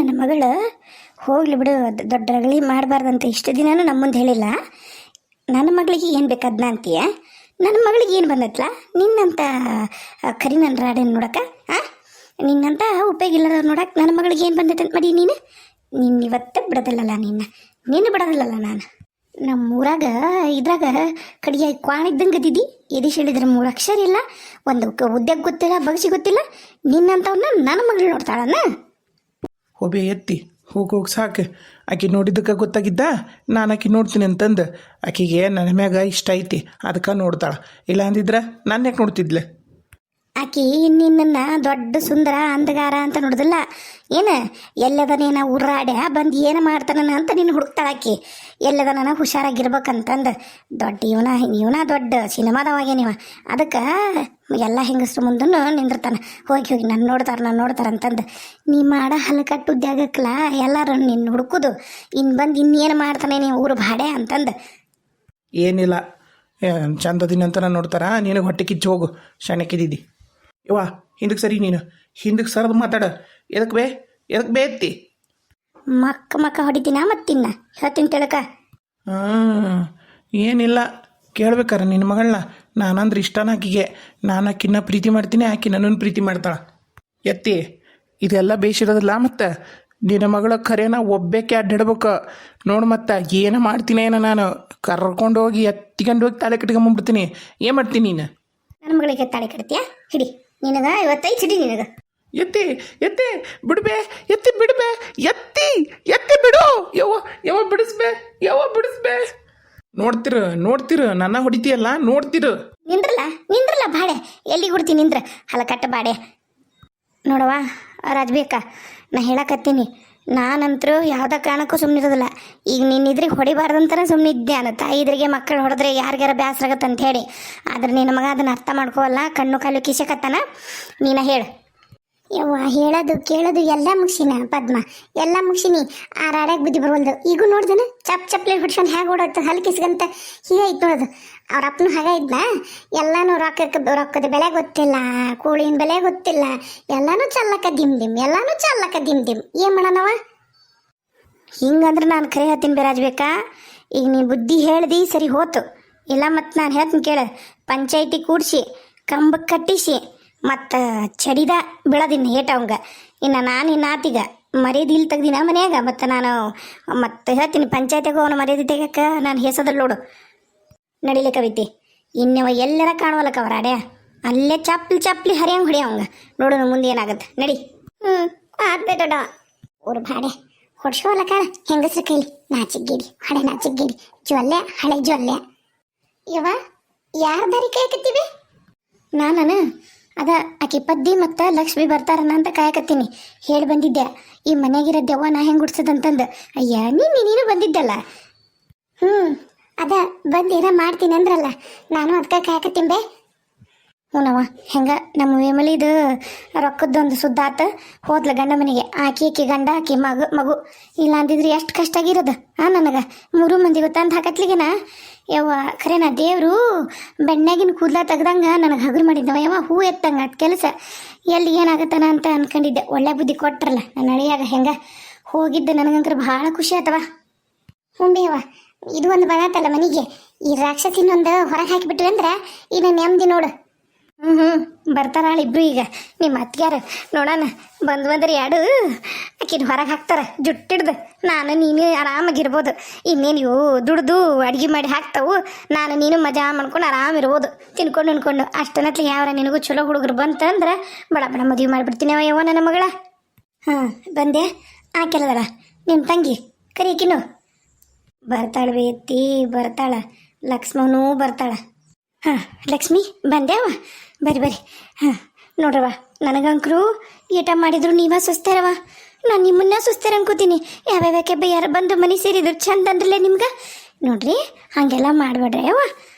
ನನ್ನ ಮಗಳು ಹೋಗ್ಲಿ ಬಿಡು, ದೊಡ್ಡ ರಗಳಿ ಮಾಡಬಾರ್ದಂತ ಇಷ್ಟು ದಿನಾನು ನಮ್ಮ ಮುಂದೆ ಹೇಳಿಲ್ಲ. ನನ್ನ ಮಗಳಿಗೆ ಏನು ಬೇಕು ಅದನ್ನ ಅಂತೀಯ? ನನ್ನ ಮಗಳಿಗೆ ಏನು ಬಂದತ್ಲ ನಿನ್ನಂತ ಕರಿ ನನ್ನ ರಾಡೇನು ನೋಡಕ್ಕೆ? ನಿನ್ನಂತ ಉಪಯೋಗ ಇಲ್ಲದವ್ರು ನೋಡಕ್ಕೆ ನನ್ನ ಮಗಳಿಗೆ ಏನು ಬಂದೈತೆ ಅಂತ ಮಾಡಿ ನೀನು ಇವತ್ತೇ ಬಿಡೋದಿಲ್ಲಲ್ಲ, ನಿನ್ನ ಬಿಡೋದಿಲ್ಲಲ್ಲ ನಾನು. ನಮ್ಮ ಊರಾಗ ಇದ್ರಾಗ ಕಡಿಯಾಗಿ ಕ್ವಾಣಿದ್ದಂಗೆ ಗದಿದ್ದಿ, ಎದಿಶ್ ಹೇಳಿದ್ರೆ 3 ಅಕ್ಷರ ಇಲ್ಲ, ಒಂದು ಉದ್ಯೋಗ ಗೊತ್ತಿಲ್ಲ, ಬಗ್ಸಿ ಗೊತ್ತಿಲ್ಲ. ನಿನ್ನಂಥವನ್ನ ನನ್ನ ಮಗಳು ನೋಡ್ತಾಳನ್ನ. ಹೋಬೆ ಎತ್ತಿ ಹೋಗಿ ಸಾಕು. ಆಕೆ ನೋಡಿದ್ದಕ್ಕೆ ಗೊತ್ತಾಗಿದ್ದ ನಾನು ಆಕೆ ನೋಡ್ತೀನಿ ಅಂತಂದು. ಆಕೆಗೆ ನನ್ನ ಮ್ಯಾಗ ಇಷ್ಟ ಐತಿ, ಅದಕ್ಕೆ ನೋಡ್ತಾಳೆ. ಇಲ್ಲ ಅಂದಿದ್ರೆ ನಾನು ಯಾಕೆ ನೋಡ್ತಿದ್ಲೆ? ಆಕಿ ನಿನ್ನನ್ನು ದೊಡ್ಡ ಸುಂದರ ಅಂದಗಾರ ಅಂತ ನೋಡೋದಿಲ್ಲ, ಏನು ಎಲ್ಲದನೇನ ಉರ್ರಾಡ್ಯ ಬಂದು ಏನು ಮಾಡ್ತಾನ ಅಂತ ನೀನು ಹುಡುಕ್ತಾಳೆ ಆಕಿ. ಎಲ್ಲದನ ಹುಷಾರಾಗಿರ್ಬೇಕಂತಂದು ದೊಡ್ಡ ಇವನ ದೊಡ್ಡ ಸಿನಿಮಾದವಾಗೆ ನೀವು. ಅದಕ್ಕೆ ಎಲ್ಲ ಹೆಂಗಸ್ರು ಮುಂದೂ ನಿಂದಿರ್ತಾನೆ, ಹೋಗಿ ನಾನು ನೋಡ್ತಾರೆ ಅಂತಂದು. ನೀ ಮಾಡ ಹಲಕಟ್ಟು ಉದ್ಯೋಗಕ್ಕಲ್ಲ ಎಲ್ಲರೂ ನಿನ್ನ ಹುಡುಕೋದು, ಇನ್ನು ಬಂದು ಇನ್ನೇನು ಮಾಡ್ತಾನೆ ನೀವು ಊರು ಬಾಡೆ ಅಂತಂದು. ಏನಿಲ್ಲ, ಚಂದದಿನ ಅಂತ ನೋಡ್ತಾರ. ನಿನಗೆ ಹೊಟ್ಟೆ ಕಿಚ್ಚು ಹೋಗು, ಶಾಣಕ್ಕಿದ್ದಿದ್ದಿ. ಯವ್ವ ಹಿಂದಕ್ಕೆ ಸರಿ, ನೀನು ಹಿಂದಕ್ಕೆ ಸರದು ಮಾತಾಡ. ಎದಕ್ಕೆ ಬೇ ಎತ್ತಿ ಮಕ್ಕ ಹೊಡಿತೀನ ಮತ್ತಿನ್ನ ಹೇಳ್ತೀನಿ ತಿಳಕ. ಏನಿಲ್ಲ, ಕೇಳ್ಬೇಕಾರ ನಿನ್ನ ಮಗಳನ್ನ. ನಾನಂದ್ರೆ ಇಷ್ಟನ ಆಕಿಗೆ, ನಾನು ಆಕಿನ್ನ ಪ್ರೀತಿ ಮಾಡ್ತೀನಿ, ಆಕಿ ನನ್ನನ್ನು ಪ್ರೀತಿ ಮಾಡ್ತಾಳೆ. ಎತ್ತಿ ಇದೆಲ್ಲ ಬೇಯಿಸಿರೋದಿಲ್ಲ. ಮತ್ತು ನಿನ್ನ ಮಗಳ ಖರೇನ ಒಬ್ಬೇಕೆ ಅಡ್ಡಾಡ್ಬೇಕು ನೋಡು. ಮತ್ತು ಏನು ಮಾಡ್ತೀನಿ ಏನೋ ನಾನು ಕರ್ಕೊಂಡು ಹೋಗಿ ಎತ್ತಿಕೊಂಡು ಹೋಗಿ ತಾಳೆ ಕಟ್ಕೊಂಬಂದ್ಬಿಡ್ತೀನಿ. ಏನು ಮಾಡ್ತೀನಿ ನೀನು? ನನ್ನ ಮಗಳಿಗೆ ತಾಳೆ ಕಟ್ತೀಯ? ಹಿಡಿ ನಿನಗ 55 ಸಿಡಿ ನಿನಗೆ. ಎತ್ತಿ ಬಿಡ್ಬೇ, ಬಿಡ್ಬೇ, ಎತ್ತಿ ಬಿಡು. ಯವ್ವ ಬಿಡಿಸ್ಬೇ. ನೋಡ್ತಿರು ನನ್ನ ಹೊಡಿತೀಯಲ್ಲ, ನೋಡ್ತಿರು. ನಿಂದ್ರಲ್ಲ ಬಾಡೆ, ಎಲ್ಲಿಗೆ ಹುಡ್ತೀನಿ ನಿಂದ್ರ ಹಲಕಟ್ಟ ಬಾಡೆ. ನೋಡವ್ವ ರಾಜ್ಬೇಕಾ, ನಾ ಹೇಳಕತ್ತೀನಿ, ನಾನಂತರೂ ಯಾವುದೇ ಕಾರಣಕ್ಕೂ ಸುಮ್ಮನಿರೋದಿಲ್ಲ. ಈಗ ನಿನ್ನಿದ್ರಿಗೆ ಹೊಡಿಬಾರ್ದಂತಾನೆ ಸುಮ್ಮನೆ ಇದ್ದೆ. ನಾನು ತಾಯಿ ಇದ್ರಿಗೆ ಮಕ್ಕಳು ಹೊಡೆದ್ರೆ ಯಾರಿಗಾರ ಬೇಸರ ಆಗತ್ತೆ ಅಂತ ಹೇಳಿ. ಆದ್ರೆ ನಿನ್ನ ಮಗ ಅದನ್ನು ಅರ್ಥ ಮಾಡ್ಕೋವಲ್ಲ, ಕಣ್ಣು ಕಾಲು ಕಿಸಕತ್ತಾನ. ನೀನ ಹೇಳು. ಯವ್ವ ಹೇಳೋದು ಕೇಳೋದು ಎಲ್ಲ ಮುಗಿಸಿನ ಪದ್ಮ, ಎಲ್ಲ ಮುಗಿಸಿನಿ. ಆ ರಾಡ್ಯಾಗ ಬುದ್ಧಿ ಬರುವಲ್ದು. ಈಗೂ ನೋಡ್ದನ ಚಪ್ಲಿ ಹೊಡ್ಸ್ಕೊಂಡು ಹೇಗೆ ಓಡೋದು ಹಲ್ ಕಿಸ್ಕಂತ ಹೀಗೆ ಐತೆ ನೋಡೋದು. ಅವ್ರ ಅಪ್ಪನೂ ಹಾಗೆ ಇದ್ನ. ಎಲ್ಲನೂ ರೊಕ್ಕದ ಬೆಲೆ ಗೊತ್ತಿಲ್ಲ, ಕೂಳಿನ ಬೆಲೆ ಗೊತ್ತಿಲ್ಲ, ಎಲ್ಲನೂ ಚಲ್ಲಕ ದಿಮ್ ಎಲ್ಲನೂ ಚಲ್ಲಕ ದಿಮ್ ಏನು ಮಾಡೋಣವ? ಹಿಂಗಂದ್ರೆ ನಾನು ಖರೆ ಹೇಳ್ತೀನಿ ಬೇರಾಜ್ಬೇಕಾ. ಈಗ ನೀ ಬುದ್ಧಿ ಹೇಳ್ದಿ ಸರಿ ಹೋತು. ಇಲ್ಲ ಮತ್ತು ನಾನು ಹೇಳ್ತೀನಿ ಕೇಳ, ಪಂಚಾಯಿತಿ ಕೂಡಿಸಿ ಕಂಬಕ್ಕೆ ಕಟ್ಟಿಸಿ ಮತ್ತು ಚಡಿದ ಬೀಳೋದಿನ್ನ ಏಟ ಅವಂಗ. ಇನ್ನು ನಾನು ಆತಿಗ ಮರ್ಯಾದೆ ಇಲ್ಲಿ ತೆಗ್ದಿನ ಮನ್ಯಾಗ. ಮತ್ತು ನಾನು ಮತ್ತೆ ಹೇಳ್ತೀನಿ ಪಂಚಾಯತಿಗೂ ಅವನು ಮರ್ಯಾದೆ ತೆಗ್ಯಕ್ಕೆ ನಾನು ಹೆಸದಲ್ಲಿ ನೋಡು. ನಡಿಲೆ ಕವಿತೆ, ಇನ್ನವ ಎಲ್ಲರ ಕಾಣುವಲ್ಲಕ್ಕ ಅವರ ಅಡ್ಯ ಅಲ್ಲೇ ಚಪ್ಲಿ ಹರಿಯಂಗೆ ಹೊಡಿಯವಂಗ. ನೋಡೋಣ ಮುಂದೆ ಏನಾಗುತ್ತೆ. ನಡಿ. ಆದ್ದೆ ದೊಡ್ಡ ಊರು ಬಾಡೆ ಹೊಡ್ಸೋಲ್ಲ ಕಾಣ ಹೆಂಗಸ್ರ ಕೈಲಿ. ನಾಚಿಗೇಡಿ ಹಳೆ ನಾಚಿಗೇಡಿ ಜೊಲ್ಲೆ ಹಳೆ ಜೊಲ್ಲೆ. ಯವ್ವ ಯಾರ ದಾರಿ ಕಾಯಕತ್ತೀವಿ? ನಾನು ಅದ ಆಕೆ ಪದ್ದಿ ಮತ್ತು ಲಕ್ಷ್ಮಿ ಬರ್ತಾರನ ಅಂತ ಕಾಯಕತ್ತೀನಿ. ಹೇಳಿ ಬಂದಿದ್ದೆ ಈ ಮನೆಗಿರೋ ದೆವ್ವ ನಾ ಹೆಂಗೆ ಗುಡ್ಸದಂತಂದು. ಅಯ್ಯ ನೀನು ಬಂದಿದ್ದಲ್ಲ. ಅದ ಬಂದು ಏನೋ ಮಾಡ್ತೀನಿ ಅಂದ್ರಲ್ಲ, ನಾನು ಅದಕ್ಕೆ ಕಾಯಕತ್ತೀನಿ ಬೇ. ಹ್ಞೂನವ ಹೆಂಗ ನಮ್ಮ ವೇಮಲಿದು ರೊಕ್ಕದ್ದೊಂದು ಸುದ್ದ ಆತ. ಹೋದ್ಲ ಗಂಡ ಮನೆಗೆ. ಆಕಿ ಗಂಡ ಆಕಿ ಮಗು ಇಲ್ಲ ಅಂದಿದ್ರಿ ಎಷ್ಟು ಕಷ್ಟ ಆಗಿರೋದು ನನಗೆ. 3 ಮಂದಿಗೂ ತಂದು ಹಾಕತ್ಲಿಗೆನ ಯವ್ವ ಖರೇನ ದೇವರು ಬೆಣ್ಣೆಗಿನ ಕೂದಲ ತೆಗ್ದಂಗೆ ನನಗೆ ಹಗುರು ಮಾಡಿದ್ದವ. ಯವ್ವ ಹೂ ಎತ್ತಂಗೆ ಅದು ಕೆಲಸ ಎಲ್ಲಿ ಏನಾಗತ್ತಾನ ಅಂತ ಅನ್ಕೊಂಡಿದ್ದೆ. ಒಳ್ಳೆ ಬುದ್ಧಿ ಕೊಟ್ರಲ್ಲ ನನ್ನ ಅಳಿಯಾಗ. ಹೆಂಗ ಹೋಗಿದ್ದೆ ನನಗಂಕರ ಭಾಳ ಖುಷಿ ಆತವ. ಯವ್ವ ಇದು ಒಂದು ಬಂದತ್ತಲ್ಲ ಮನೆಗೆ, ಈ ರಾಕ್ಷಸಿನೊಂದು ಹೊರಗೆ ಹಾಕಿಬಿಟ್ರಿ ಅಂದ್ರೆ ಇನ್ನು ನೆಮ್ಮದಿ ನೋಡು. ಬರ್ತಾರ ಇಬ್ರು. ಈಗ ನಿಮ್ಮ ಅತ್ತಿಗ್ಯಾರ ನೋಡೋಣ ಬಂದ್ರಿ ಎರಡು ಆಕಿನ ಹೊರಗೆ ಹಾಕ್ತಾರೆ ಜುಟ್ಟಿಡ್ದು. ನಾನು ನೀನು ಆರಾಮಾಗಿರ್ಬೋದು. ಇನ್ನೇನು ಇವು ದುಡ್ದು ಅಡುಗೆ ಮಾಡಿ ಹಾಕ್ತಾವು. ನಾನು ನೀನು ಮಜಾ ಮಾಡ್ಕೊಂಡು ಆರಾಮಿರ್ಬೋದು ತಿನ್ಕೊಂಡು ಅಷ್ಟನತ್ಲಿ ಯಾವ್ರ ನಿನಗೂ ಚಲೋ ಹುಡುಗರು ಬಂತಂದ್ರೆ ಬಡ ಮದುವೆ ಮಾಡಿಬಿಡ್ತೀನಿ ಯವ್ವ ನನ್ನ ಮಗಳ. ಬಂದೆ ಆಕೆಲ್ಲದರ ನಿಮ್ಮ ತಂಗಿ ಕರಿಕಿನ್ನು ಬರ್ತಾಳೆ ಬೇತಿ ಬರ್ತಾಳೆ. ಲಕ್ಷ್ಮನೂ ಬರ್ತಾಳೆ. ಲಕ್ಷ್ಮಿ ಬಂದೇವ ಬರ್ರಿ. ನೋಡ್ರವ ನನಗಂಕರು ಏಟ ಮಾಡಿದ್ರು ನೀವ ಸುಸ್ತಾರವ. ನಾನು ನಿಮ್ಮನ್ನ ಸುಸ್ತಾರ ಅನ್ಕೋತೀನಿ. ಯಾವ್ಯಾವ್ಯಾಕೆ ಯಾರು ಬಂದು ಮನೆ ಸೇರಿದ್ರು ಚಂದ ಅಂದ್ರಲ್ಲೇ ನಿಮ್ಗೆ. ನೋಡ್ರಿ ಹಾಗೆಲ್ಲ ಮಾಡಬೇಡ್ರಿ ಅವ್ವ,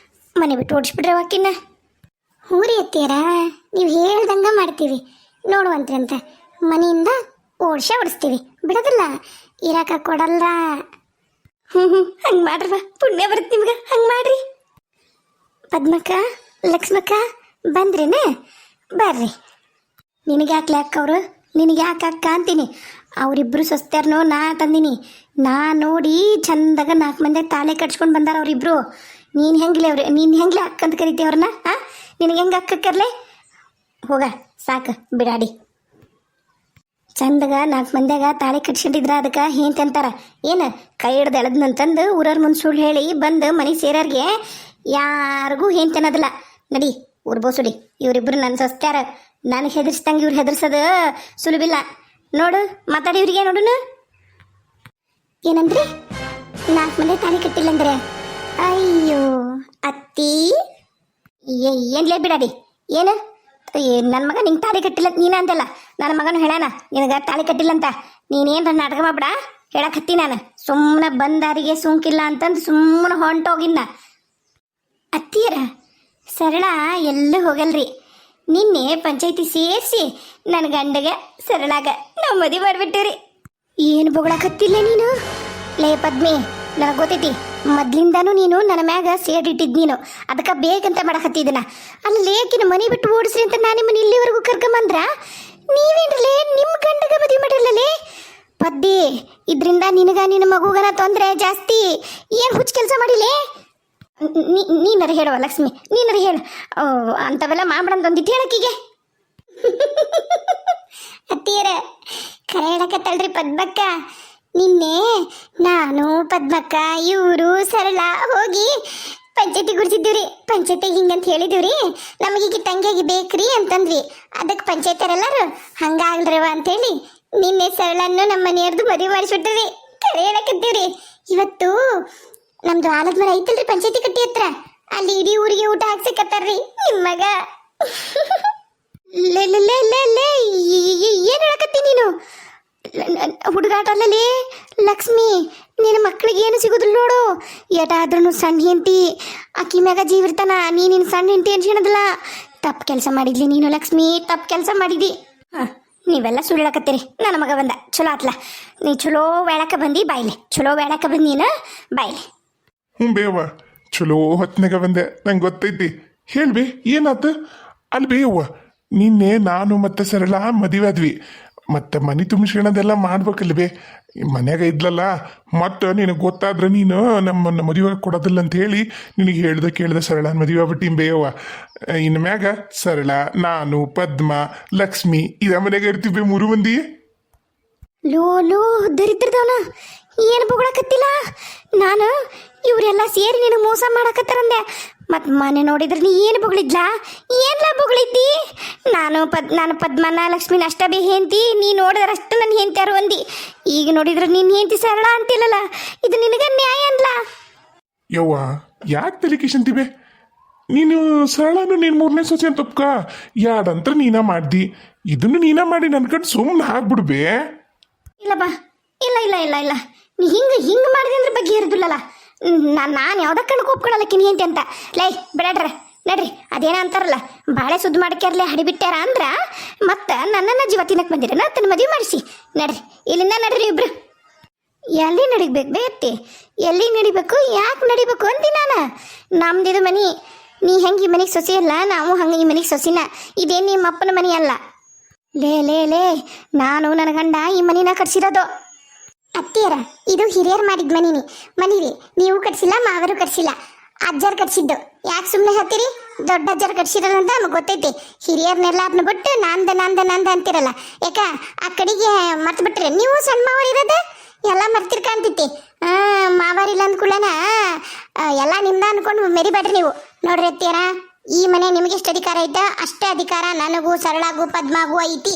ಮನೆ ಬಿಟ್ಟು ಓಡಿಸ್ಬಿಡ್ರಿ ಅವಕ್ಕಿನ್ನ. ಊರಿ ಎತ್ತೀರ ನೀವು ಹೇಳ್ದಂಗೆ ಮಾಡ್ತೀವಿ ನೋಡುವಂತ್ರಿ ಅಂತ ಮನೆಯಿಂದ ಓಡಿಸ್ತೀವಿ, ಬಿಡೋದಿಲ್ಲ, ಇರಾಕ ಕೊಡಲ್ಲ. ಹಂಗೆ ಮಾಡ್ರವ, ಪುಣ್ಯ ಬರುತ್ತೆ ನಿಮ್ಗೆ. ಹಂಗೆ ಮಾಡ್ರಿ. ಪದ್ಮಕ್ಕ ಲಕ್ಷ್ಮಕ್ಕ ಬಂದ್ರೇನೆ ಬರ್ರಿ. ನಿನಗೆ ಯಾಕೆ ಅಕ್ಕ ಅವರು ನಿನಗೆ ಯಾಕೆ ಅಕ್ಕ ಅಂತೀನಿ. ಅವರಿಬ್ರು ಸೊಸ್ತ್ಯಾರನೋ ನಾ ತಂದೀನಿ. ನಾ ನೋಡಿ ಚಂದಾಗ 4 ಮಂದಿ ತಾಳೆ ಕಟ್ಸ್ಕೊಂಡು ಬಂದಾರ ಅವರಿಬ್ರು. ನೀನು ಹೆಂಗ್ಲೆ ಅಕ್ಕ ಅಂತ ಕರಿತೀವಿ ಅವ್ರನ್ನ? ಹಾಂ, ನಿನಗೆ ಹೆಂಗೆ ಅಕ್ಕ ಕರ್ಲೆ? ಹೋಗ ಸಾಕು ಬಿಡಾಡಿ. ಚಂದಾಗ 4 ಮಂದ್ಯಾಗ ತಾಳಿ ಕಟ್ಸ್ಕೊಂಡಿದ್ರ ಅದಕ್ಕೆ ಹೇಂತ ಅಂತಾರ. ಏನು ಕೈ ಹಿಡ್ದು ಎಳೆದ್ನಂತಂದು ಊರವ್ರ ಮುಂದೆ ಸುಳ್ಳು ಹೇಳಿ ಬಂದು ಮನೆಗೆ ಸೇರೋರಿಗೆ ಯಾರಿಗೂ ಹೇಂತ ಅನ್ನೋದಿಲ್ಲ. ನಡಿ ಊರ್ ಬೋಸುಡಿ. ಇವರಿಬ್ರು ನನ್ನ ಸೊಸ್ತ್ಯಾರ. ನನಗೆ ಹೆದರ್ಸ್ದಂಗೆ ಇವ್ರು ಹೆದರ್ಸೋದು ಸುಲಭಿಲ್ಲ. ನೋಡು ಮಾತಾಡಿ ಇವ್ರಿಗೆ ನೋಡುನು. ಏನಂದ್ರಿ? 4 ಮಂದಿ ತಾಳಿ ಕಟ್ಟಿಲ್ಲ ಅಂದ್ರೆ? ಅಯ್ಯೋ ಅತ್ತಿ, ಏನ್ಲೇ ಬಿಡಾಡಿ. ಏನು ನನ್ನ ಮಗ ನಿಂಗೆ ತಾಳಿ ಕಟ್ಟಿಲ್ಲ ನೀನ ಅಂತಲ್ಲ. ನನ್ನ ಮಗನು ಹೇಳಾನ ನಿನಗೆ ತಾಳಿ ಕಟ್ಟಿಲ್ಲ ಅಂತ. ನೀನೇನು ನಾಟಕ ಮಾಡ್ಬೇಡ ಹೇಳಕತ್ತಿ. ನಾನು ಸುಮ್ಮನೆ ಬಂದಾರಿಗೆ ಸುಂಕಿಲ್ಲ ಅಂತಂದು ಸುಮ್ಮನೆ ಹೊಂಟೋಗಿನ್ನ. ಅತ್ತಿಯರ ಸರಳ ಎಲ್ಲೂ ಹೋಗಲ್ರಿ. ನಿನ್ನೆ ಪಂಚಾಯತಿ ಸೇರಿಸಿ ನನ್ನ ಗಂಡಗ ಸರಳಾಗ ನಾವು ಮದುವೆ ಮಾಡಿಬಿಟ್ಟಿವ್ರಿ. ಏನು ಬೊಗಳಕತ್ತಿಲ್ಲ ನೀನು? ಲೇ ಪದ್ಮಿ, ನನಗೆ ಗೊತ್ತೈತಿ ಮೊದ್ಲಿಂದಾನು ನೀನು ನನ್ನ ಮ್ಯಾಗ ಸೇಡಿಟ್ಟಿದ್ ನೀನು. ಅದಕ್ಕೆ ಬೇಕಂತ ಮಾಡಕತ್ತಿದ್ದನ. ಅಲ್ಲಿ ಲೇಕಿನ ಮನೆ ಬಿಟ್ಟು ಓಡಿಸ್ರಿ ಅಂತ ನಾನು ನಿಮ್ಮನ್ನ ಇಲ್ಲಿವರೆಗೂ ಕರ್ಕೊಂಬಂದ್ರ ನೀವೇನ್ರಲೇ ನಿಮ್ಮ ಗಂಡಗ ಮದುವೆ ಮಾಡಿರಲೇ? ಪದ್ದಿ, ಇದರಿಂದ ನಿನಗ ನಿನ್ನ ಮಗುಗನ ತೊಂದರೆ ಜಾಸ್ತಿ. ಏನು ಹುಚ್ಚು ಕೆಲಸ ಮಾಡಿಲೇ? ನೀನರ ಹೇಳುವ ಲಕ್ಷ್ಮಿ, ನೀನರ ಹೇಳು. ಅಂಥವೆಲ್ಲ ಮಾಡ್ಬಿಡಂತಂದಿಟ್ಟು ಹೇಳಕ್ಕೀಗೆ. ಅತ್ತಿಯರ ಕರೆ ಹೇಳಕತ್ತಳ್ರಿ ಪದ್ಮಕ್ಕ. ನಿನ್ನೆ ನಾನು ಪದ್ಮಕ್ಕ ಇವರು ಸರಳ ಹೋಗಿ ಪಂಚಾಯತಿ ಗುಡಿಸಿದ್ದೀವ್ರಿ. ಪಂಚಾಯತಿಗೆ ಹಿಂಗಂತ ಹೇಳಿದಿವ್ರಿ, ನಮಗೀಗ ತಂಗಿಯಾಗಿ ಬೇಕ್ರಿ ಅಂತಂದ್ವಿ. ಅದಕ್ಕೆ ಪಂಚಾಯತರೆಲ್ಲರೂ ಹಂಗಾಗ್ಲ್ರವ ಅಂತೇಳಿ ನಿನ್ನೆ ಸರಳನ್ನು ನಮ್ಮ ಮನೆಯವ್ರದ್ದು ಮದುವೆ ಮಾಡಿಸ್ಬಿಟ್ರಿ. ಕರೆ ಹೇಳಕತ್ತೀವ್ರಿ. ಇವತ್ತು ನಮ್ದು ಆಲದ ಮರ ಐತಲ್ರಿ ಪಂಚಾಯತಿ ಕಟ್ಟಿ ಹತ್ರ, ಅಲ್ಲಿ ಇಡೀ ಊರಿಗೆ ಊಟ ಹಾಕ್ಸಕತ್ತಾರ್ರಿ ನಿಮ್ಮ ಮಗ. ಏನ್ ಹೇಳಕತ್ತಿ ನೀನು? ಹುಡುಗಾಟ ಅಲ್ಲಲೇ ಲಕ್ಷ್ಮಿ, ನಿನ್ನ ಮಕ್ಳಿಗೆ ಏನು ಸಿಗುದಿಲ್ಲ ನೋಡು. ಏಟಾದ್ರೂ ಸಣ್ಣ ಹೆಂಡತಿ, ಅಕ್ಕಿ ಮ್ಯಾಗ ಜೀವಿರ್ತಾನ. ನೀನಿನ್ ಸಣ್ಣ ಹೆಂಡತಿ ಅನ್ಸಿಣದಿಲ್ಲ. ತಪ್ಪು ಕೆಲಸ ಮಾಡಿದ್ಲಿ ನೀನು ಲಕ್ಷ್ಮಿ, ತಪ್ಪು ಕೆಲಸ ಮಾಡಿದಿ. ನೀವೆಲ್ಲ ಸುಳ್ಳು ಹೇಳಕತ್ತೀರಿ. ನನ್ನ ಮಗ ಬಂದ ಚಲೋ ಆತ್ಲ. ನೀ ಚಲೋ ಬೇಳಕ ಬಂದಿ ಬಾಯ್ಲೆ, ಚಲೋ ಬೇಳಕ ಬಂದಿ ನೀನು ಬಾಯ್ಲೆ. ಬೇವ ಚಲೋ ಹೊತ್ನಾಗ ಬಂದೆ, ನಂಗೆ ಗೊತ್ತೈತಿ. ಹೇಳ್ಬಿ ಏನಾತ? ಅಲ್ಲಿ ಬೇವ ನಿನ್ನೆ ನಾನು ಮತ್ತೆ ಸರಳ ಮದುವೆ ಆದ್ವಿ. ಮತ್ತು ಮನೆ ತುಂಬಿಸ್ಕೊಳೋದೆಲ್ಲ ಮಾಡ್ಬೇಕಲ್ವೇ? ಮನ್ಯಾಗ ಇದ್ಲಲ್ಲ. ಮತ್ತು ನಿನಗೆ ಗೊತ್ತಾದ್ರೆ ನೀನು ನಮ್ಮನ್ನು ಮದುವೆ ಕೊಡೋದಿಲ್ಲ ಅಂತ ಹೇಳಿ ನಿನಗೆ ಕೇಳ್ದೆ ಸರಳ ಮದುವೆ ಆಗ್ಬಿಟ್ಟು ಬೇಯವ್ವ. ಇನ್ನು ಮ್ಯಾಗ ಸರಳ, ನಾನು, ಪದ್ಮ, ಲಕ್ಷ್ಮಿ ಇದ ಮನೆಯಾಗ ಇರ್ತೀವಿ 3 ಮಂದಿ. ಲೋ ದರಿದ್ರದವನ, ಏನು ಬೊಗಳಕತ್ತಿಲ್ಲ? ನಾನು ಇವರೆಲ್ಲ ಸೇರಿ ನೀನು ಮೋಸ ಮಾಡಕತ್ತಾರಂದೆ. ಮತ್ತು ಮನೆ ನೋಡಿದ್ರೆ ನೀ ಏನು ಬೊಗಳಿದ್ಲಾ? ಏನ್ಲ ಬೊಗಳಿದ್ದಿ? ನಾನು ಪದ್ಮನ ಲಕ್ಷ್ಮಿನ ಅಷ್ಟ ಬೇ ಹೇಂತಿ. ನೀ ನೋಡಿದ್ರೆ ಅಷ್ಟು ನನ್ನ ಹೇಂತ್ಯಾರು ಅಂದಿ. ಈಗ ನೋಡಿದ್ರೆ ನೀನು ಹೇಂತಿ ಸರಳ ಅಂತಿಲ್ಲಲ್ಲ. ಇದು ನಿನಗೆ ನ್ಯಾಯ ಅನ್ಲ? ಯವ್ವ ಯಾಕೆ ತಲೆ ಕಿಶಂತಿವೆ? ನೀನು ಸರಳನು ನೀನು 3ನೇ ಸೊಸೆ ಅಂತ ಒಪ್ಕ. ಯಾಡಂತ್ರ ನೀನ ಮಾಡ್ದಿ, ಇದನ್ನು ನೀನ ಮಾಡಿ ನನ್ನ ಕಡೆ ಸುಮ್ಮನೆ ಆಗ್ಬಿಡ್ಬೇ. ಇಲ್ಲ ಬಾ, ಇಲ್ಲ ನೀ ಹಿಂಗೆ ಮಾಡಿದೆ ಅಂದ್ರೆ ಬಗ್ಗೆ ಇರೋದಿಲ್ಲಲ್ಲ. ನಾನು ಯಾವ್ದಕ್ಕೆ ಕಣ್ಗೆ ಒಪ್ಕೊಳ್ಳಲ್ಲಕ್ಕಿನಿ ಹೇಂತಿ ಅಂತ. ಲೈ ಬಿಡಾಡ್ರ ನಡ್ರಿ. ಅದೇನ ಅಂತಾರಲ್ಲ, ಬಾಳೆ ಸುದ್ದು ಮಾಡ್ಕ್ಯಾರ್ಲೆ ಹಡಿಬಿಟ್ಟಾರ ಅಂದ್ರ ಮತ್ತೆ ನನ್ನನ್ನು ಜೀವ ತಿನ್ನಕ್ಕೆ ಬಂದಿರ ತನ್ನ ಮದುವೆ ಮಾಡಿಸಿ. ನಡ್ರಿ ಇಲ್ಲಿಂದ ನಡ್ರಿ ಇಬ್ರು. ಎಲ್ಲಿ ನಡಿಬೇಕು ಬೇತ್ತಿ? ಎಲ್ಲಿ ನಡಿಬೇಕು, ಯಾಕೆ ನಡಿಬೇಕು ಅಂತಿ ನಾನು. ನಮ್ದಿದು ಮನೆ. ನೀ ಹೆಂಗೆ ಈ ಮನೆಗೆ ಸೊಸಿ ಅಲ್ಲ, ನಾವು ಹಂಗೆ ಈ ಮನೆಗೆ ಸೊಸಿನ. ಇದೇನು ನಿಮ್ಮ ಅಪ್ಪನ ಮನೆ ಅಲ್ಲ. ಲೇ ನಾನು ನನ್ನ ಗಂಡ ಈ ಮನಿನ ಕಟ್ಸಿರೋದು. ಅತ್ತಿಯರ ಇದು ಹಿರಿಯರು ಮಾಡಿದ ಮನಿರಿ. ನೀವು ಕಟ್ಸಿಲ್ಲ, ಮಾವರು ಕಟ್ಸಿಲ್ಲ, ಅಜ್ಜರು ಕಟ್ಸಿದ್ದು. ಯಾಕೆ ಸುಮ್ಮನೆ ಹೇಳ್ತೀರಿ? ದೊಡ್ಡ ಅಜ್ಜರು ಕಟ್ಸಿರೋದಂತ ನಮಗೆ ಗೊತ್ತೈತಿ. ಹಿರಿಯರ್ನೆಲ್ಲ ಅದನ್ನ ಬಿಟ್ಟು ನಂದ ಅಂತಿರಲ್ಲ. ಯಾಕ ಆ ಕಡೆಗೆ ಮರ್ತು ಬಿಟ್ರೆ ನೀವು ಸಣ್ಣ ಮಾವರು ಇರೋದು ಎಲ್ಲ ಮರ್ತಿರ್ ಕಾಣ್ತೈತಿ. ಮಾವಾರಿಲ್ಲ ಅಂದ್ಕೂಡನ ಎಲ್ಲ ನಿಮ್ದ ಅನ್ಕೊಂಡು ಮೆರಿಬೇಡ್ರಿ ನೀವು. ನೋಡ್ರಿ ಅತ್ತಿಯರ, ಈ ಮನೆ ನಿಮಗೆ ಎಷ್ಟು ಅಧಿಕಾರ ಐತ ಅಷ್ಟೇ ಅಧಿಕಾರ ನನಗೂ ಸರಳಾಗೂ ಪದ್ಮಾಗೂ ಐತಿ.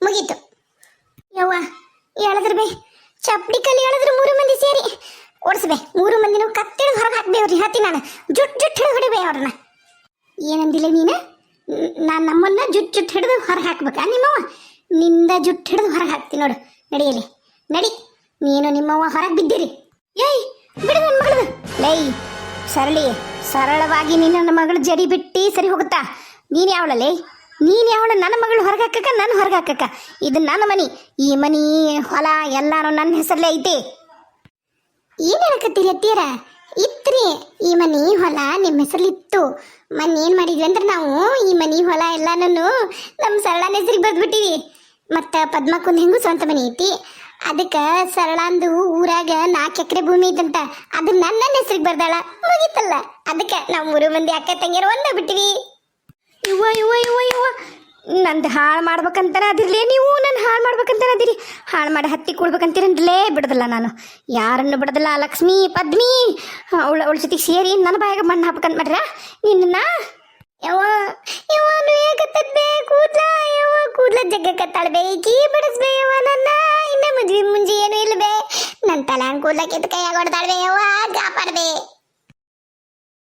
ಮುಗೀತು. ಯವ್ವ ಹೇಳಿದ್ರು ಬೇ, ಚಪ್ಪಡಿ ಕಲ್ಲಿ ಹೇಳಿದ್ರು 3 ಮಂದಿ ಸೇರಿ ಓಡಿಸ್ಬೇ. 3 ಮಂದಿನೂ ಕತ್ತಿಳಿದು ಹೊರಗೆ ಹಾಕ್ಬೇವ್ರಿ. ಹತ್ತಿ ನಾನು ಜುಟ್ಟು ಹಿಡಿದು ಹೊಡಿಬೇ ಅವ್ರನ್ನ. ಏನಂದಿಲ್ಲ ನೀನು? ನಾನು ನಮ್ಮನ್ನ ಜುಟ್ಟು ಹಿಡಿದು ಹೊರಗೆ ಹಾಕ್ಬೇಕಾ? ನಿಮ್ಮವ್ವ ನಿಂದ ಜುಟ್ಟು ಹಿಡಿದು ಹೊರಗೆ ಹಾಕ್ತೀನಿ ನೋಡು. ನಡಿಯಲಿ ನಡಿ. ನೀನು ನಿಮ್ಮವ್ವ ಹೊರಗೆ ಬಿದ್ದೀರಿ. ಏಯ್ ಬಿಡು ನನ್ನ ಮಗಳು. ಲೈ ಸರಳವಾಗಿ ನಿನ್ನ ಮಗಳು ಜಡಿ ಬಿಟ್ಟು ಸರಿ ಹೋಗುತ್ತಾ? ನೀನು ಯಾವಳಲೇ? ನನ್ನ ಮಗಳು ಹೊರಗೆ ಹಾಕಕ್ಕ, ನಾನು ಹೊರಗೆ ಹಾಕಕ್ಕ? ಇದು ನನ್ನ ಮನಿ. ಈ ಮನಿ ಹೊಲ ಎಲ್ಲಾನು ನನ್ನ ಹೆಸರಲ್ಲೇ ಐತಿ. ಏನು ಹೇಳಕತ್ತೀರಿ ಅತ್ತಿಯರ? ಇತ್ರಿ ಈ ಮನಿ ಹೊಲ ನಿಮ್ಮ ಹೆಸರಲ್ಲಿತ್ತು. ಮೊನ್ನೆ ಏನು ಮಾಡಿದ್ವಿ ಅಂದ್ರೆ ನಾವು ಈ ಮನಿ ಹೊಲ ಎಲ್ಲಾನು ನಮ್ಮ ಸರಳನ ಹೆಸರಿಗೆ ಬರೆದ್ಬಿಟ್ಟಿವಿ. ಮತ್ತು ಪದ್ಮಕ್ಕೊಂದು ಹೆಂಗೂ ಸ್ವಂತ ಮನಿ ಐತಿ. ಅದಕ್ಕೆ ಸರಳಂದು ಊರಾಗ 4 ಎಕರೆ ಭೂಮಿ ಐತಂತ ಅದು ನನ್ನ ಹೆಸರಿಗೆ ಬರ್ದಾಳ ಮುಗೀತಲ್ಲ. ಅದಕ್ಕೆ ನಾವು 3 ಮಂದಿ ಅಕ್ಕ ತಂಗಿಯರು ಒಂದ ಬಿಟ್ಟಿವಿ. ಇವ್ವ ಇವ್ವ ಇವ್ವ ಇವ್ವ ನಂದು ಹಾಳು ಮಾಡ್ಬೇಕಂತಾನೆ ಅದಿರ್ಲೇ, ನೀವು ನನ್ನ ಹಾಳು ಮಾಡ್ಬೇಕಂತಾನೆ ಅದಿರಿ. ಹಾಳು ಮಾಡಿ ಹತ್ತಿ ಕೂಡ್ಬೇಕಂತೀರನ್ಲೇ ಬಿಡೋದಿಲ್ಲ ನಾನು, ಯಾರನ್ನು ಬಿಡೋದಿಲ್ಲ. ಲಕ್ಷ್ಮಿ ಪದ್ಮಿ ಅವಳ ಜೊತೆಗೆ ಸೇರಿ ನನ್ನ ಬಾಯಾಗ ಮಣ್ಣು ಹಾಕ್ಬೇಕಂತ ಮಾಡ್ರ ನಿನ್ನ. ಯವ್ವ ಯವ್ವ ಬೇಕತ್ತದ್ಬೇ ಕೂದ್ಲ, ಯವ್ವ ಕೂದ್ಲ ಜಗ್ಗ ಕತ್ತಾಳ್ಬೇ, ಕೀ ಬಿಡಿಸ್ಬೇ ಯವ್ವ ನನ್ನ. ಇನ್ನ ಮದ್ವಿ ಮುಂಜಿ ಏನು ಇಲ್ಬೇ, ನನ್ನ ತಲೆ ಕೂದ್ಲ ಕಿತ್ತು ಕೈಯಾಗ ಹೊಡ್ದಾಳ್ಬೇ ಯವ್ವ, ಕಾಪಾಡ್ಬೇ.